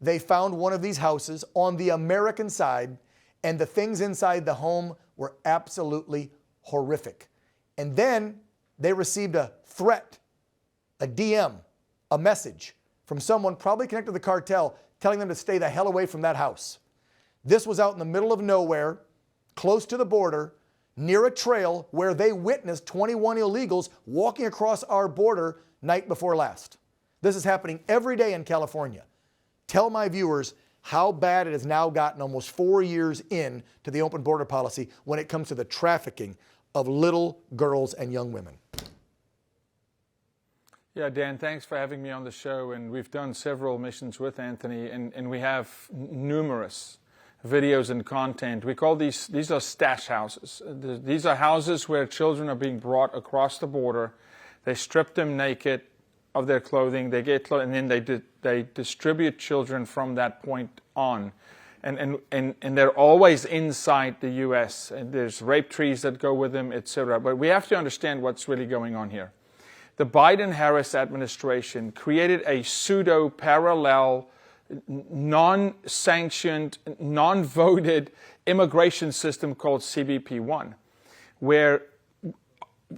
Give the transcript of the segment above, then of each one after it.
they found one of these houses on the American side, and the things inside the home were absolutely horrific. And then they received a threat, a DM, a message from someone probably connected to the cartel telling them to stay the hell away from that house. This was out in the middle of nowhere, close to the border, near a trail where they witnessed 21 illegals walking across our border night before last. This is happening every day in California. Tell my viewers how bad it has now gotten almost 4 years in to the open border policy when it comes to the trafficking of little girls and young women. Yeah, Dan, thanks for having me on the show. And we've done several missions with Anthony, and we have numerous videos and content. We call these are stash houses. These are houses where children are being brought across the border. They strip them naked of their clothing, they get clothing, and then they distribute children from that point on. And they're always inside the U.S. And there's rape trees that go with them, etc. But we have to understand what's really going on here. The Biden-Harris administration created a pseudo-parallel, non-sanctioned, non-voted immigration system called CBP-1, where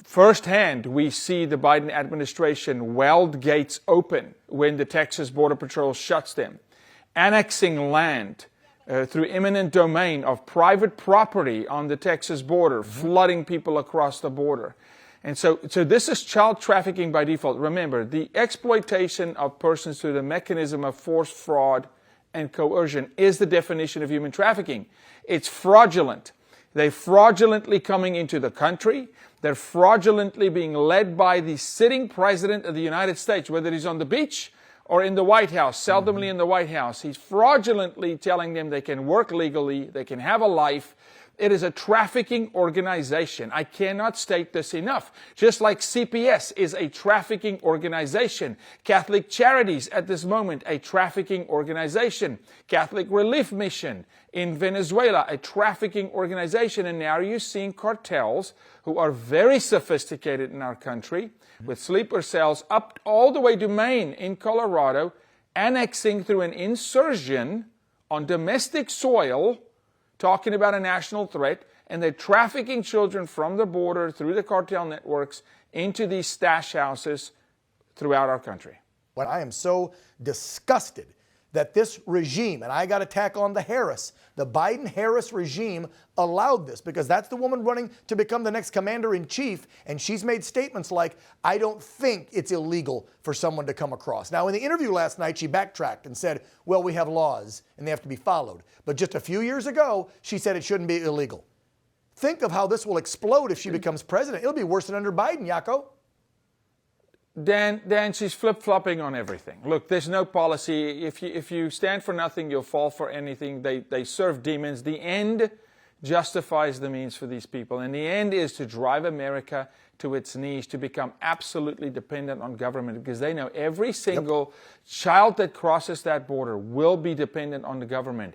firsthand we see the Biden administration weld gates open when the Texas Border Patrol shuts them, annexing land through eminent domain of private property on the Texas border, flooding people across the border. And so this is child trafficking by default. Remember, the exploitation of persons through the mechanism of force, fraud, and coercion is the definition of human trafficking. It's fraudulent. They're fraudulently coming into the country. They're fraudulently being led by the sitting president of the United States, whether he's on the beach or in the White House, seldomly in the White House. He's fraudulently telling them they can work legally, they can have a life. It is a trafficking organization. I cannot state this enough. Just like CPS is a trafficking organization. Catholic Charities at this moment, a trafficking organization. Catholic Relief Mission in Venezuela, a trafficking organization. And now you're seeing cartels who are very sophisticated in our country with sleeper cells up all the way to Maine in Colorado, annexing through an insurgent on domestic soil, talking about a national threat, and they're trafficking children from the border through the cartel networks into these stash houses throughout our country. But I am so disgusted that this regime, and I got to tack on the Biden-Harris regime allowed this, because that's the woman running to become the next commander-in-chief, and she's made statements like, I don't think it's illegal for someone to come across. Now, in the interview last night, she backtracked and said, well, we have laws, and they have to be followed. But just a few years ago, she said it shouldn't be illegal. Think of how this will explode if she becomes president. It'll be worse than under Biden, Jaco. Dan, she's flip-flopping on everything. Look, there's no policy. If you stand for nothing, you'll fall for anything. They serve demons. The end justifies the means for these people. And the end is to drive America to its knees, to become absolutely dependent on government, because they know every single child that crosses that border will be dependent on the government.